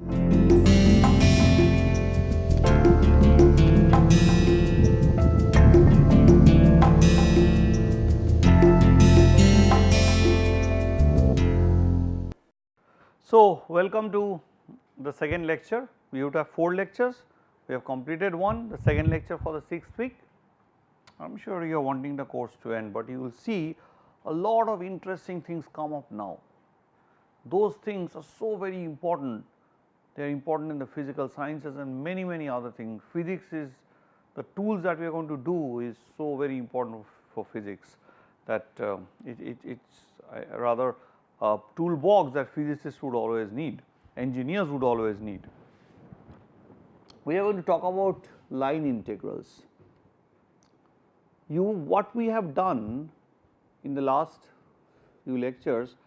So, welcome to the second lecture. We would have 4 lectures. We have completed one, the second lecture for the 6th week. I am sure you are wanting the course to end, but you will see a lot of interesting things come up now. Those things are so very important. They are important in the physical sciences and many other things. Physics is the tools that we are going to do is so very important for physics that it's rather a toolbox that physicists would always need, engineers would always need. We are going to talk about line integrals. What we have done in the last few lectures,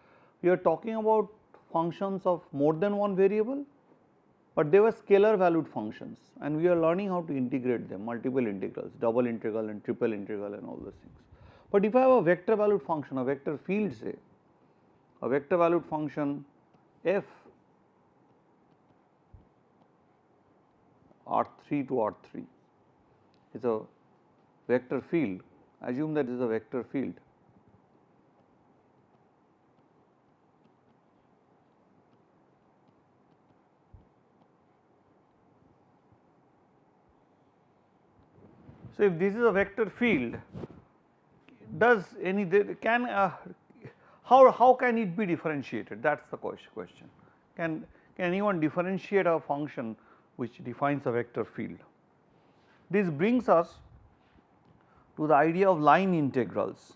we are talking about functions of more than one variable, but they were scalar valued functions, and we are learning how to integrate them, multiple integrals, double integral and triple integral and all those things. But if I have a vector valued function, a vector field, say a vector valued function f R3 to R3 is a vector field, assume that is a vector field. So, if this is a vector field, does any how can it be differentiated? That is the question. Can anyone differentiate a function which defines a vector field? This brings us to the idea of line integrals.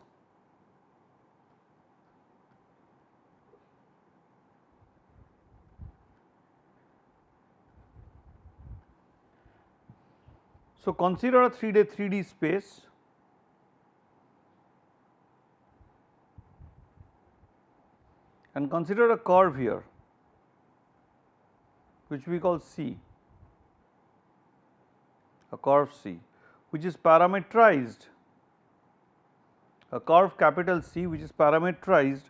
So, consider a 3D space and consider a curve here which we call C, a curve C, which is parametrized, a curve capital C which is parametrized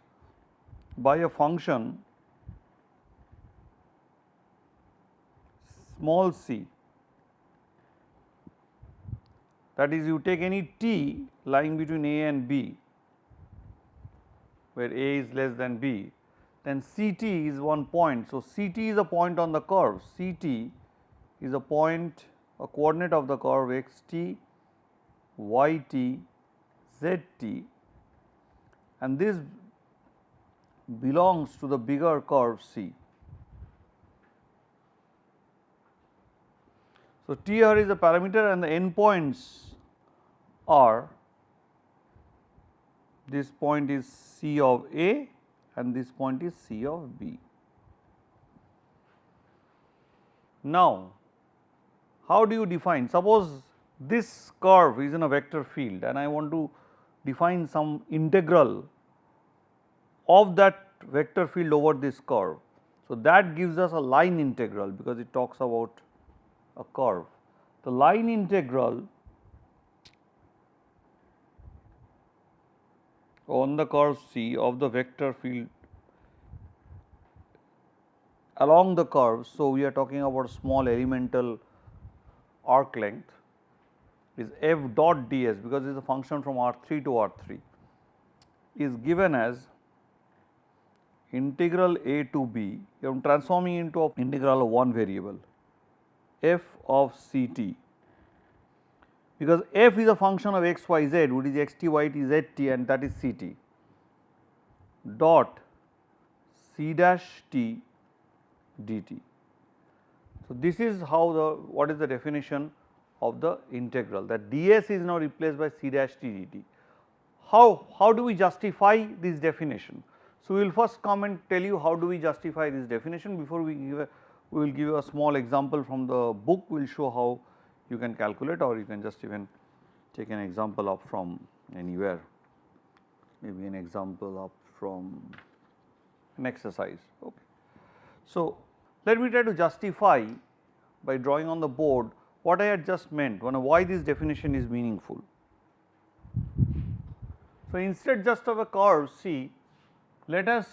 by a function small c, that is you take any t lying between A and B where A is less than B, then Ct is one point. So, Ct is a point on the curve, Ct is a point, a coordinate of the curve xt, yt, zt, and this belongs to the bigger curve C. So, T here is a parameter and the endpoints are, this point is C of A and this point is C of B. Now, how do you define? Suppose this curve is in a vector field and I want to define some integral of that vector field over this curve. So, that gives us a line integral because it talks about a curve. The line integral on the curve C of the vector field along the curve. So, we are talking about small elemental arc length is f dot ds, because it is a function from R3 to R3, is given as integral A to B. I am transforming into an integral of one variable f of Ct, because f is a function of x, y, z, which is x t, y t, z t, and that is Ct dot C dash t dt. So, this is how what is the definition of the integral, that ds is now replaced by C dash t dt. How do we justify this definition? So, we will first come and tell you how do we justify this definition. Before we will give you a small example from the book. We will show how you can calculate, or you can just even take an example up from anywhere, maybe an example up from an exercise. Okay. So, let me try to justify by drawing on the board what I had just meant, why this definition is meaningful. So, instead just of a curve C, let us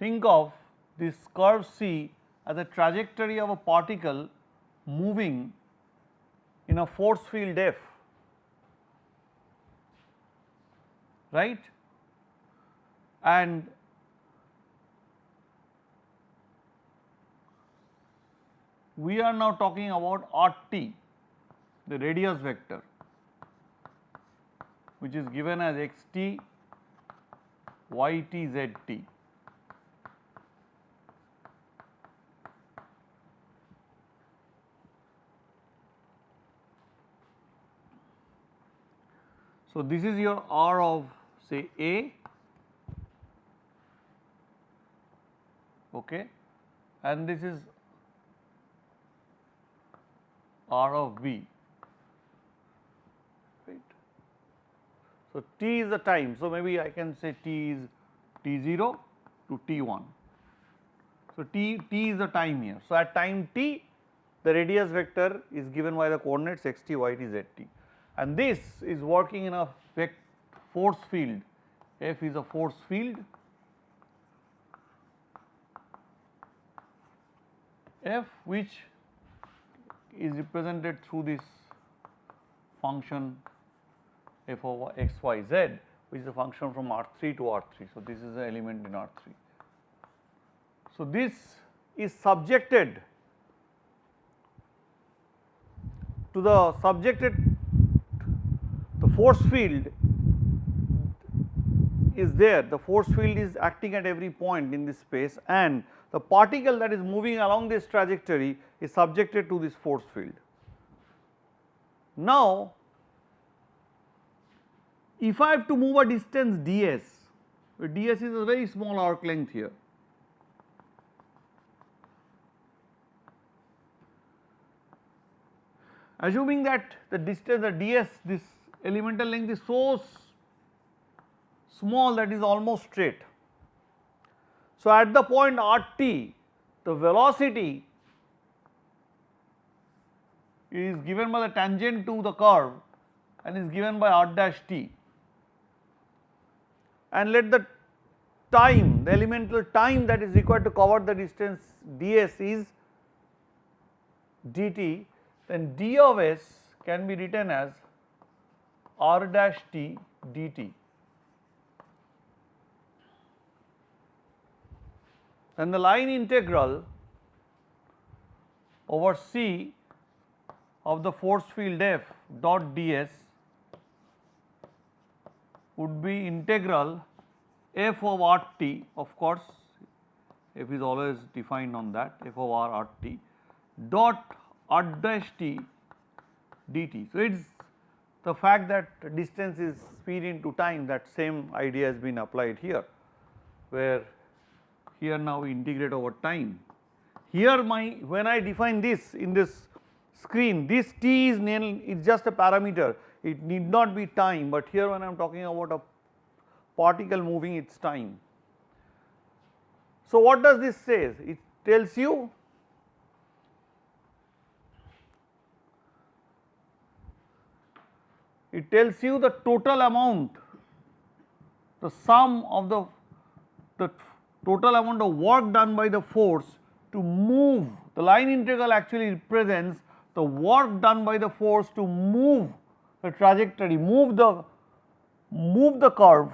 think of this curve C as a trajectory of a particle moving in a force field F, right, and we are now talking about RT, the radius vector, which is given as xt, yt, zt. So, this is your R of say A, okay, and this is R of B, right. So, t is the time. So, maybe I can say t is t0 to t1. So, t is the time here. So, at time t, the radius vector is given by the coordinates xt, yt, zt, and this is working in a force field. F is a force field, F which is represented through this function f of x, y, z, which is a function from R3 to R3. So, this is the element in R3. So, this is subjected to the force field is there, the force field is acting at every point in this space, and the particle that is moving along this trajectory is subjected to this force field. Now, if I have to move a distance ds, ds is a very small arc length here. Assuming that the distance, the ds, this elemental length is so small that is almost straight. So, at the point RT, the velocity is given by the tangent to the curve and is given by r dash t, and let the time, the elemental time that is required to cover the distance ds is dt, then d of s can be written as r dash t dt. And the line integral over C of the force field F dot ds would be integral f of RT, of course, f is always defined on that, f of r RT dot r dash t dt. So, it is the fact that distance is speed into time, that same idea has been applied here, where here now we integrate over time. Here when I define this in this screen, this t is just a parameter, it need not be time, but here when I am talking about a particle moving, it is time. So, what does this say? It tells you the total amount, the sum of the total amount of work done by the force to move, the line integral actually represents the work done by the force to move the trajectory, move the curve,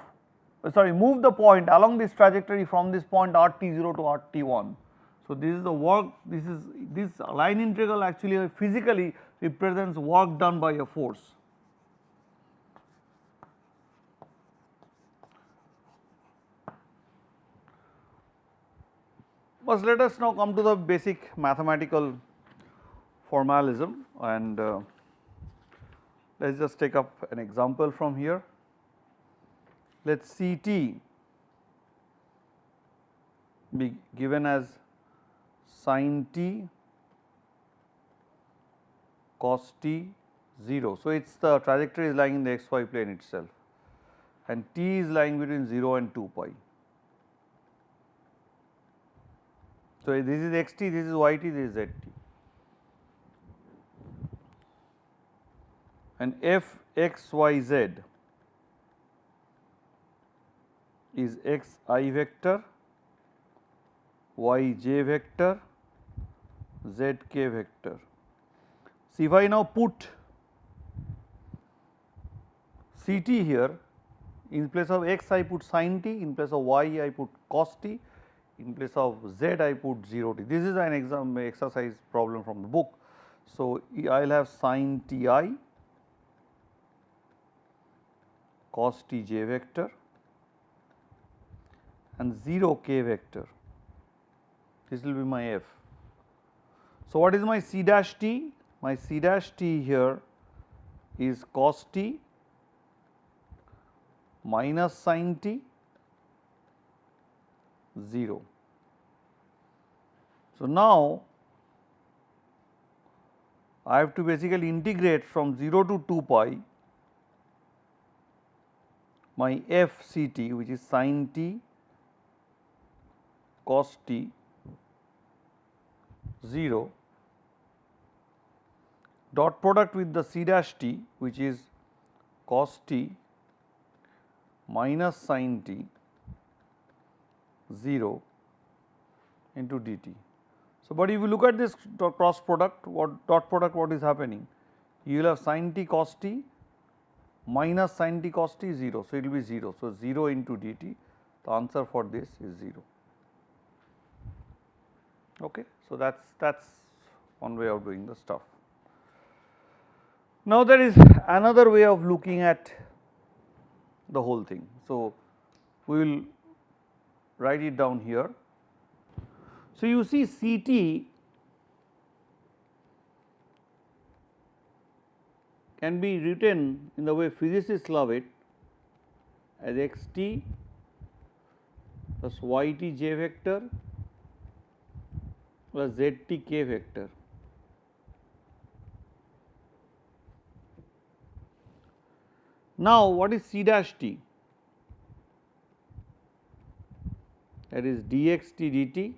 move the point along this trajectory from this point RT0 to RT1. So, this is the work, this line integral actually physically represents work done by a force. But let us now come to the basic mathematical formalism, and let us just take up an example from here. Let Ct be given as sin t cos t 0. So, it is the trajectory is lying in the xy plane itself, and t is lying between 0 and 2 pi. So, this is xt, this is yt, this is zt, and f x y z is xi vector yj vector, zk vector. See, if I now put Ct here, in place of x I put sin t, in place of y I put cos t, in place of z I put 0 t. This is an exercise problem from the book. So, I will have sin t I cos t j vector and 0 k vector. This will be my f. So, what is my c dash t? My c dash t here is cos t minus sin t 0. So, now I have to basically integrate from 0 to 2 pi my f c t, which is sin t cos t 0 dot product with the c dash t, which is cos t minus sin t 0 into dt. So, but if you look at this cross product, what is happening? You will have sin t cos t minus sin t cos t 0. So, it will be 0. So, 0 into dt, the answer for this is 0. Okay. So, that is one way of doing the stuff. Now, there is another way of looking at the whole thing. So, we will write it down here. So, you see C t can be written in the way physicists love it as x t plus y t j vector plus z t k vector. Now, what is c dash t? That is dx t dt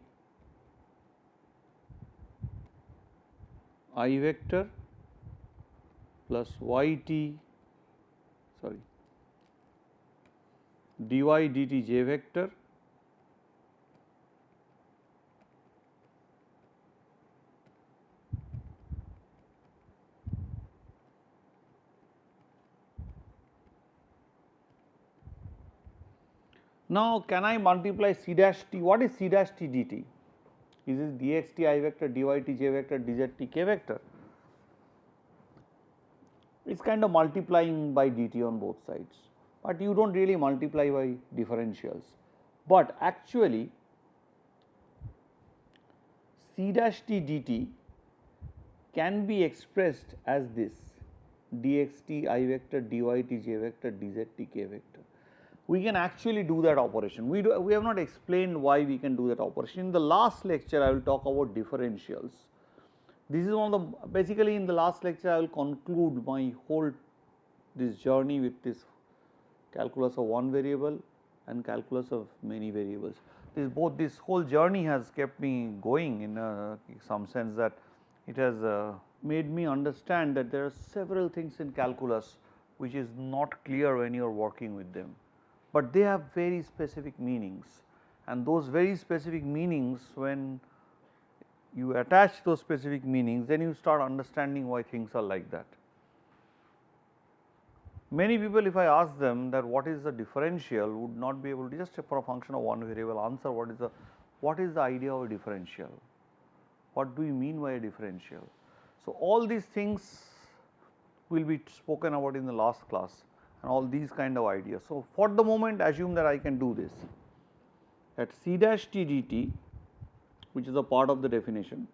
I vector plus y t dy dt j vector Now, can I multiply c dash t? What is c dash t dt? Is this dx t I vector, dy t j vector, dz t k vector? It is kind of multiplying by dt on both sides, but you do not really multiply by differentials. But actually, c dash t dt can be expressed as this dx t I vector, dy t j vector, dz t k vector. We can actually do that operation. We have not explained why we can do that operation. In the last lecture, I will talk about differentials. This is one of the, basically in the last lecture, I will conclude my whole this journey with this calculus of one variable and calculus of many variables. This whole journey has kept me going in some sense, that it has made me understand that there are several things in calculus which is not clear when you are working with them, but they have very specific meanings, and those very specific meanings, when you attach those specific meanings, then you start understanding why things are like that. Many people, if I ask them that what is the differential, would not be able to, just for a function of one variable, answer what is the idea of a differential, what do you mean by a differential. So, all these things will be spoken about in the last class, and all these kind of ideas. So, for the moment, assume that I can do this, that c dash t dt, which is a part of the definition,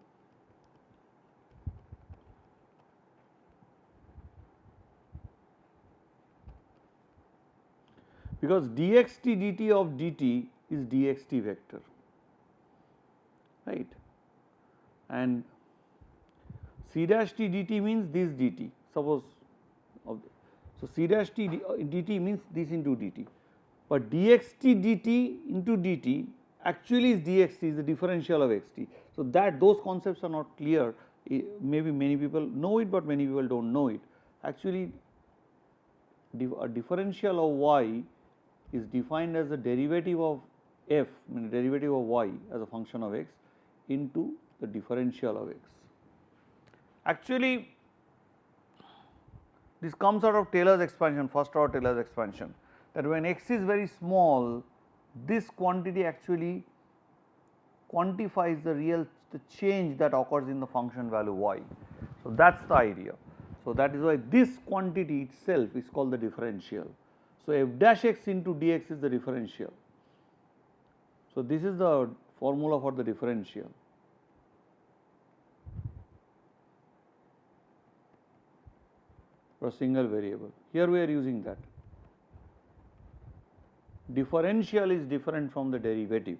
because dx t dt of dt is dx t vector, right, and c dash t dt means this dt, suppose so c dash t dt means this into dt, but dx t dt into dt actually is dx t, is the differential of x t. So, that those concepts are not clear, maybe many people know it, but many people do not know it. Actually, a differential of y is defined as the derivative of f, means derivative of y as a function of x into the differential of x. Actually, this comes out of Taylor's expansion, first order Taylor's expansion, that when x is very small, this quantity actually quantifies the change that occurs in the function value y. So, that is the idea. So, that is why this quantity itself is called the differential. So, f dash x into dx is the differential. So, this is the formula for the differential. For a single variable. Here we are using that. Differential is different from the derivative.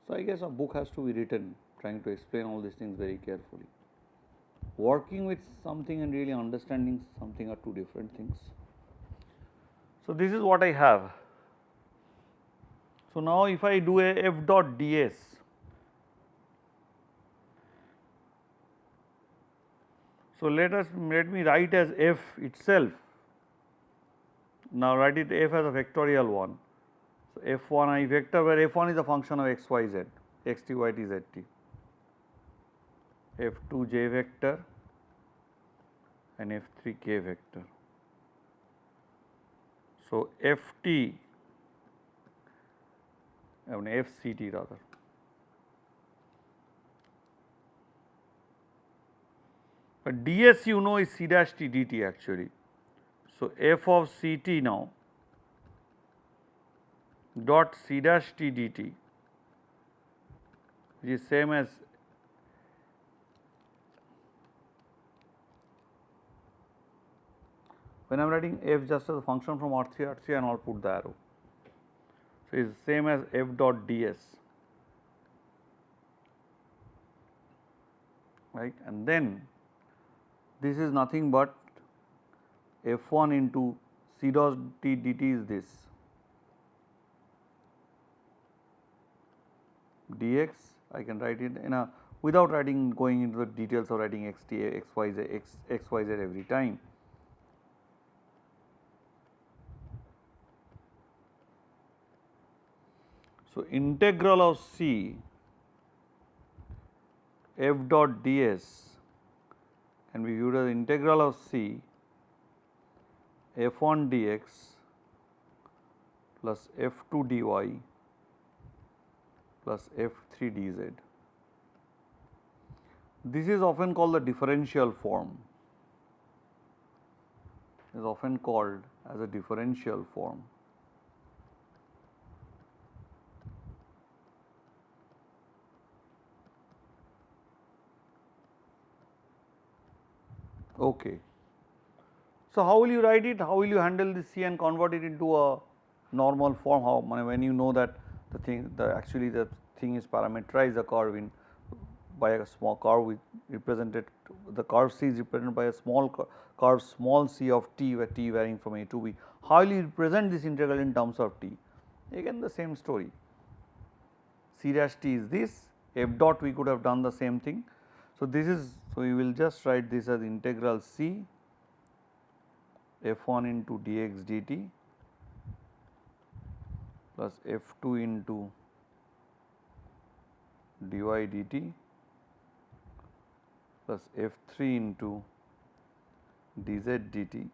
So, I guess a book has to be written trying to explain all these things very carefully. Working with something and really understanding something are two different things. So, this is what I have. So, now if I do a f dot ds, so let me write as f itself. Now, write it f as a vectorial one. So, f1 vector, where f1 is a function of x, y, z, x t, y t, z t, f2 j vector and f3 k vector. So, ft, fct rather. But ds you know is c dash t dt actually. So, f of ct now dot c dash t dt, which is same as when I am writing f just as a function from R3 and I will put the arrow. So, it is same as f dot ds, right, and then this is nothing but f1 into c dot t dt is this dx. I can write it in a without going into the details of writing x t, x y z, x y z every time. So, integral of c f dot ds can be viewed as integral of c f1 dx plus f2 dy plus f3 dz. This is often called the differential form, is often called as a differential form. Okay. So, how will you write it? How will you handle this C and convert it into a normal form? How, when you know that the thing is parameterized, the curve in by a small curve with represented, the curve C is represented by a small curve small c of t, where t varying from a to b. How will you represent this integral in terms of t? Again the same story. C dash t is this, f dot we could have done the same thing. So, this is, so we will just write this as integral c f1 into dx dt plus f2 into dy dt plus f3 into dz dt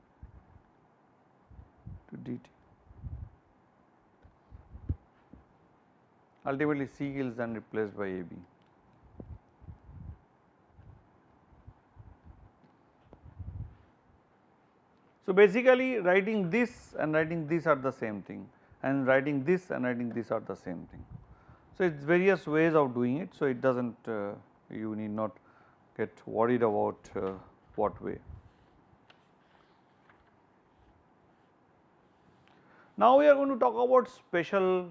to dt. Ultimately, c is then replaced by ab. So, basically writing this and writing this are the same thing, and writing this and writing this are the same thing. So, it is various ways of doing it. So, it does not you need not get worried about what way. Now, we are going to talk about special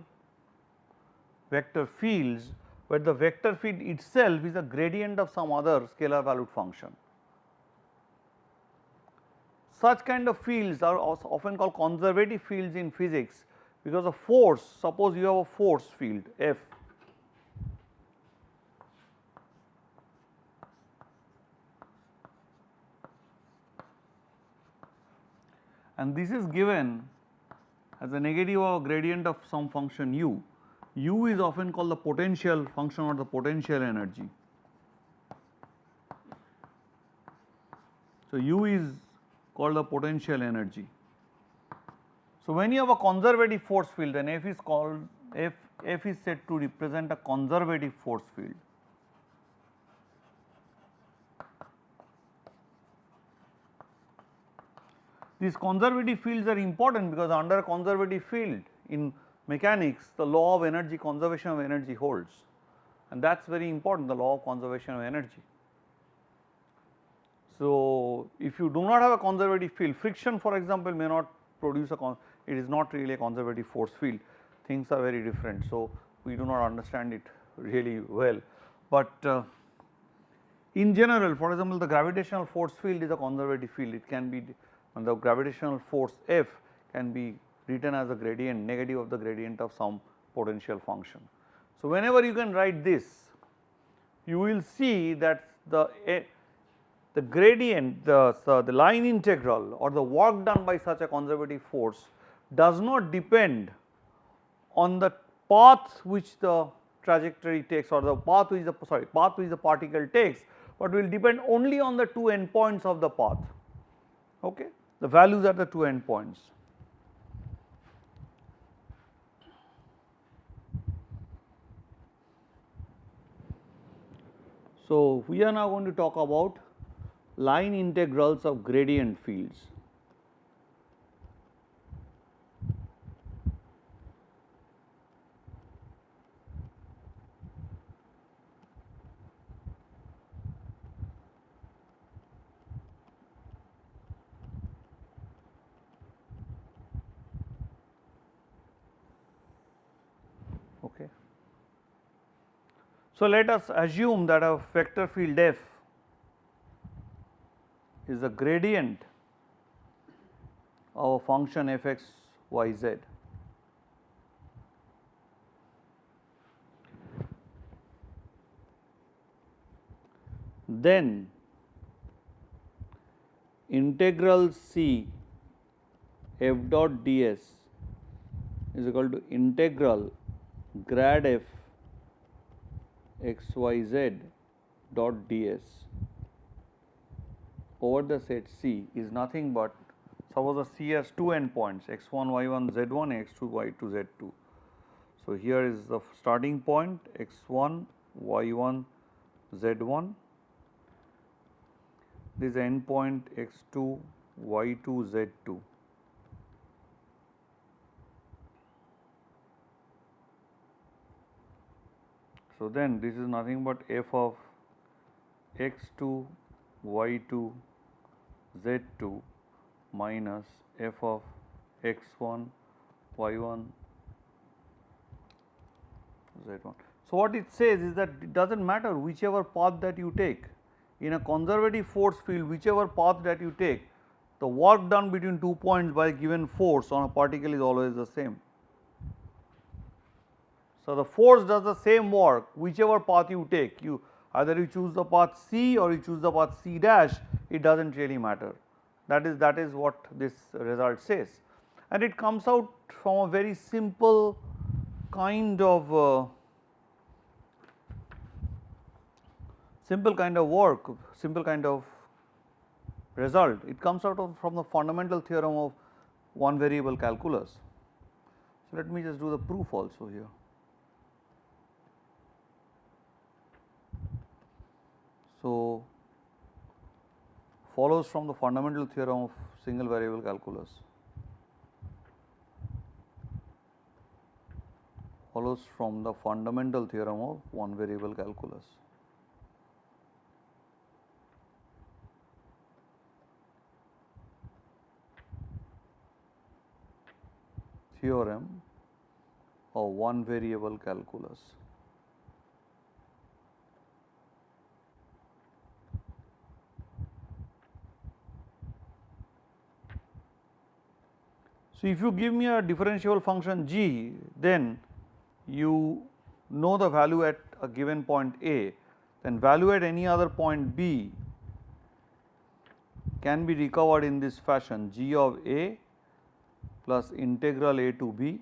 vector fields, where the vector field itself is a gradient of some other scalar valued function. Such kind of fields are also often called conservative fields in physics, because of force. Suppose you have a force field F, and this is given as a negative of a gradient of some function u. U is often called the potential function or the potential energy. So, u is called the potential energy. So, when you have a conservative force field, then F is called F is said to represent a conservative force field. These conservative fields are important because under a conservative field in mechanics, the law of energy, conservation of energy holds, and that is very important, the law of conservation of energy. So, if you do not have a conservative field, friction for example may not produce it is not really a conservative force field, things are very different. So, we do not understand it really well, but in general, for example, the gravitational force field is a conservative field. It can be, and the gravitational force F can be written as a gradient, negative of the gradient of some potential function. So, whenever you can write this, you will see that the gradient, the line integral or the work done by such a conservative force does not depend on the path which the trajectory takes or the path which the particle takes, but will depend only on the two endpoints of the path, okay, the values at the two endpoints. So, we are now going to talk about line integrals of gradient fields. Okay. So, let us assume that a vector field F is a gradient of a function f x y z. Then integral C f dot ds is equal to integral grad f x y z dot ds over the set C is nothing but, suppose the C has two endpoints x1 y1 z1 x2 y2 z2. So, here is the starting point x1 y1 z1, this is the end point x2 y2 z2. So, then this is nothing but f of x2 y2 z2 minus f of x1 y1 z1. So, what it says is that it does not matter whichever path that you take, in a conservative force field whichever path that you take, the work done between 2 points by a given force on a particle is always the same. So, the force does the same work whichever path you take, either you choose the path C or you choose the path C dash, it does not really matter. That is what this result says, and it comes out from a very simple kind of work, simple kind of result. It comes out from the fundamental theorem of one variable calculus. So, let me just do the proof also here. So, follows from the fundamental theorem of single variable calculus, follows from the fundamental theorem of one variable calculus. Theorem of one variable calculus. So, if you give me a differentiable function g, then you know the value at a given point A, then value at any other point B can be recovered in this fashion: g of A plus integral a to b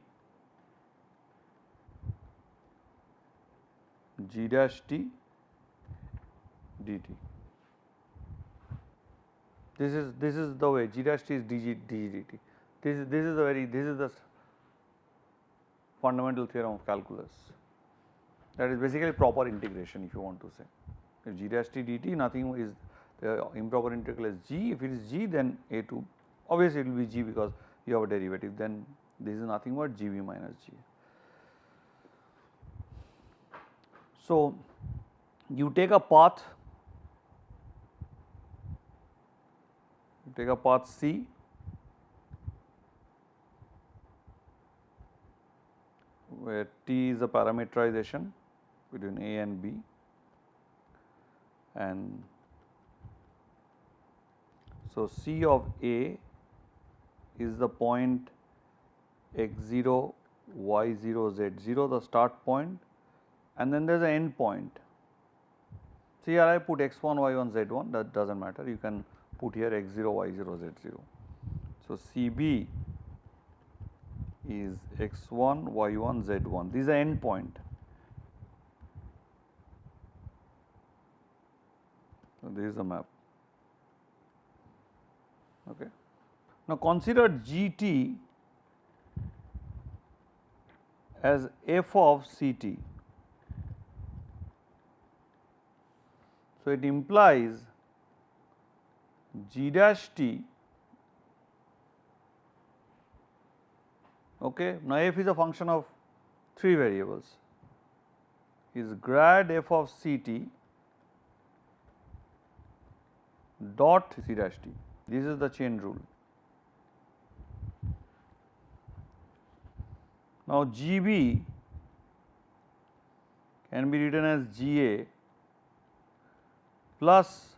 g dash t dt. This is the way g dash t is dg dt. This is the fundamental theorem of calculus. That is basically proper integration, if you want to say. If g dash t dt, nothing is the improper integral is g. If it is g, then a to, obviously it will be g because you have a derivative, then this is nothing but gv minus g. So, you take a path C where t is a parameterization between a and b, and so C of a is the point x0, y0, z0, the start point, and then there is an end point. So, here I put x1, y1, z1, that does not matter, you can put here x0, y0, z0. So, CB is x1, y1, z1, this is the end point. So, this is the map. Okay. Now, consider GT as f of CT. So, it implies g dash t, okay. Now, f is a function of 3 variables, is grad f of CT dot c dash t. This is the chain rule. Now, GB can be written as GA plus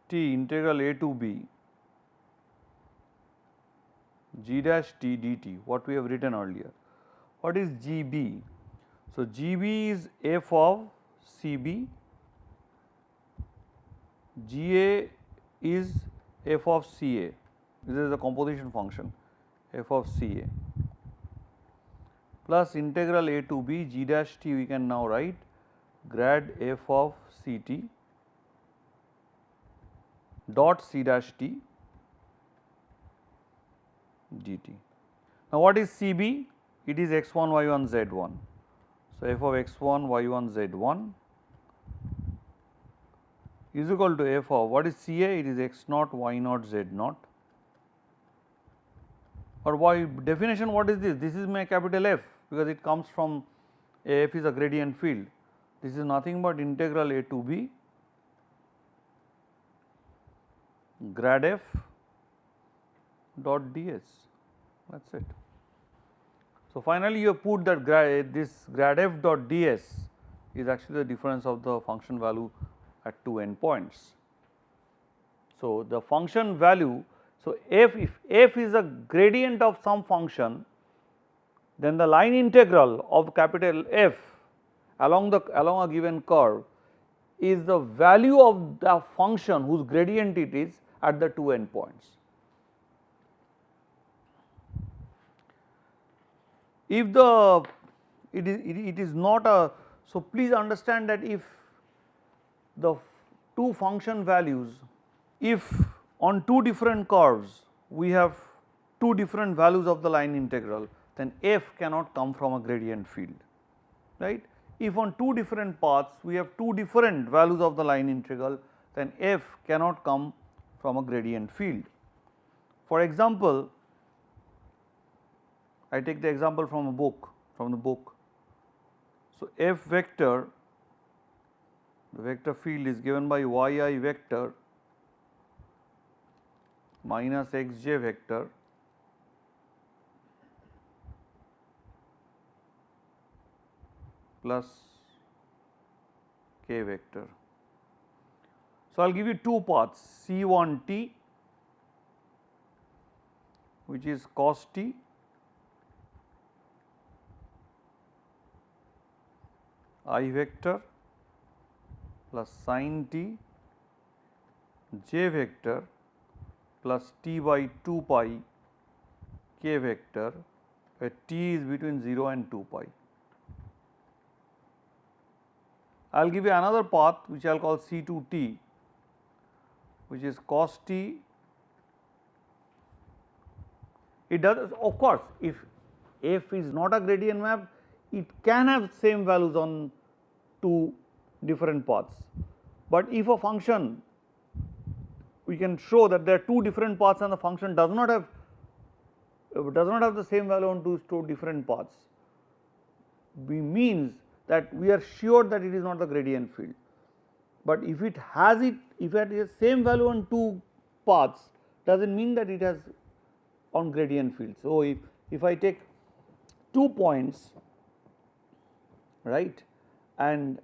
t integral a to b g dash t dt, what we have written earlier. What is GB? So, GB is f of CB, GA is f of CA, this is the composition function f of CA, plus integral a to b g dash t, we can now write grad f of CT dot c dash t dt. Now, what is CB? It is x1, y1, z1. So, f of x1, y1, z1 is equal to f of, what is CA? It is x naught, y naught, z naught, or by definition what is this? This is my capital F, because it comes from f is a gradient field. This is nothing but integral a to b grad f dot ds, that is it. So, finally, you have put that this grad f dot ds is actually the difference of the function value at 2 endpoints. So, the function value, so if f is a gradient of some function, then the line integral of capital F along a given curve is the value of the function whose gradient it is at the 2 endpoints. If it is not a, so please understand that if the 2 function values, if on 2 different curves we have 2 different values of the line integral, then f cannot come from a gradient field, right. If on 2 different paths we have 2 different values of the line integral, then f cannot come from a gradient field. For example, I take the example from the book. So, f vector, the vector field is given by yi vector minus xj vector plus k vector. So, I will give you 2 paths, C1t which is cos t I vector plus sin t j vector plus t by 2 pi k vector where t is between 0 and 2 pi. I will give you another path which I will call C2t, which is cos t. It does, of course, if f is not a gradient map, it can have same values on two different paths. But if a function, we can show that there are two different paths and the function does not have the same value on two different paths, means that we are sure that it is not the gradient field. But if it has same value on two paths, does not mean that it has on gradient field. So, if I take 2 points, right, and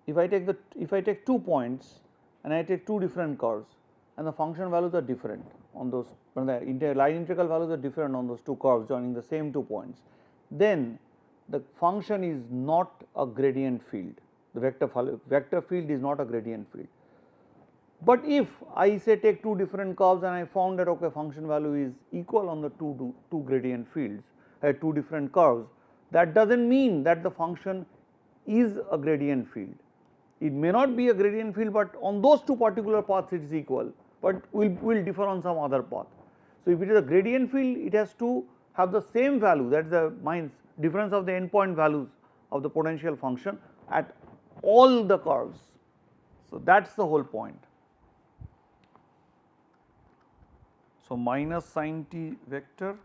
if I take 2 points and I take two different curves and the function values are different on those, when the line integral values are different on those two curves joining the same 2 points, then the function is not a gradient field. The vector field is not a gradient field. But if I say take two different curves and I found that okay, function value is equal on the two gradient fields, two different curves, that does not mean that the function is a gradient field. It may not be a gradient field, but on those two particular paths it is equal, but will differ on some other path. So, if it is a gradient field, it has to have the same value, that is the difference of the endpoint values of the potential function at all the curves. So, that is the whole point. So, minus sin t vector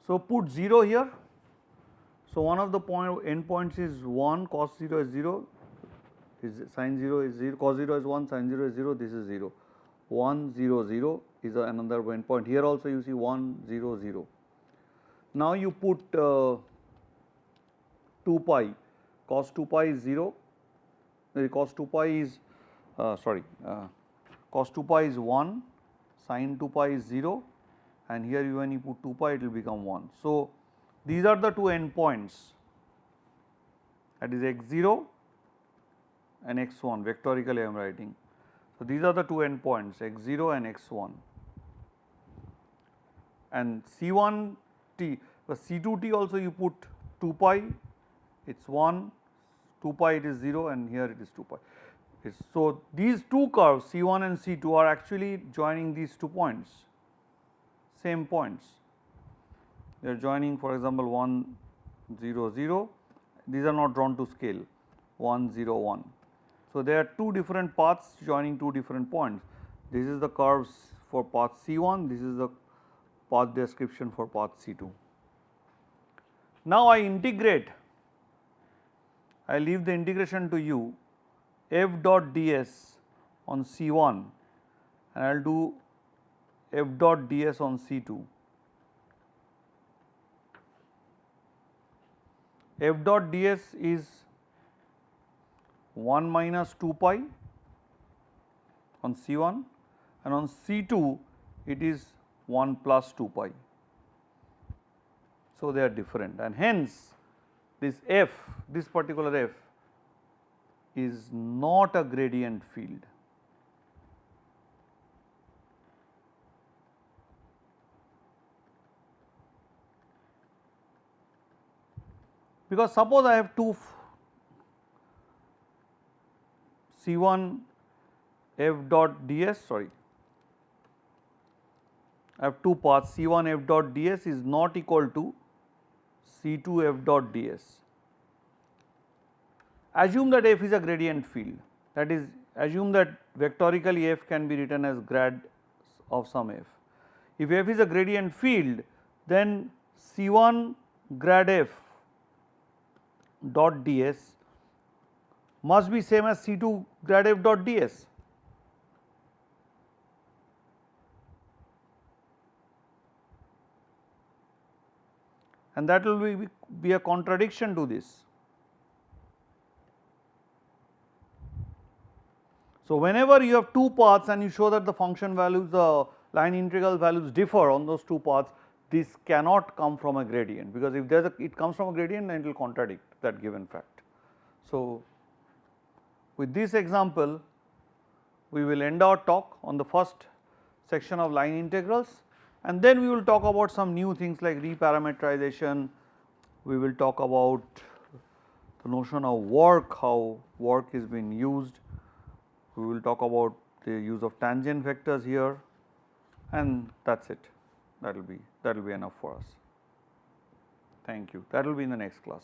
so put 0 here. So, one of the endpoints is 1, cos 0 is 0, sin 0 is 0, cos 0 is 1, sin 0 is 0, this is 0, 1 0 0 is another endpoint. Here also you see 1 0 0. Now, you put 2 pi, cos 2 pi is 0, cos 2 pi is cos 2 pi is 1, sin 2 pi is 0, and here when you put 2 pi it will become 1. So, these are the two endpoints, that is x0 and x1, vectorically I am writing. So, these are the two endpoints x0 and x1, and C1 t, C2t also you put 2 pi, it is 1, 2 pi it is 0, and here it is 2 pi. So, these two curves C1 and C2 are actually joining these 2 points, same points. They are joining, for example, 1 0 0, these are not drawn to scale, 1 0 1. So, there are two different paths joining two different points. This is the curves for path C1, this is the path description for path C2. Now, I integrate, I leave the integration to you, f dot ds on C1 and I will do f dot ds on C2. F dot ds is 1 minus 2 pi on C1 and on C2 it is 1 plus 2 pi. So, they are different, and hence this f, this particular f is not a gradient field. Because suppose I have two C1 f dot ds, I have two paths, C1 f dot ds is not equal to C2 f dot ds. Assume that f is a gradient field, that is, assume that vectorically f can be written as grad of some f. If f is a gradient field, then C1 grad f dot ds must be same as C2 grad f dot ds. And that will be a contradiction to this. So, whenever you have two paths and you show that the function values, the line integral values differ on those two paths, this cannot come from a gradient, because if there is it comes from a gradient, then it will contradict that given fact. So, with this example, we will end our talk on the first section of line integrals, and then we will talk about some new things like reparameterization. We will talk about the notion of work, how work is being used. We will talk about the use of tangent vectors here, and that is it. That will be enough for us. Thank you. That will be in the next class.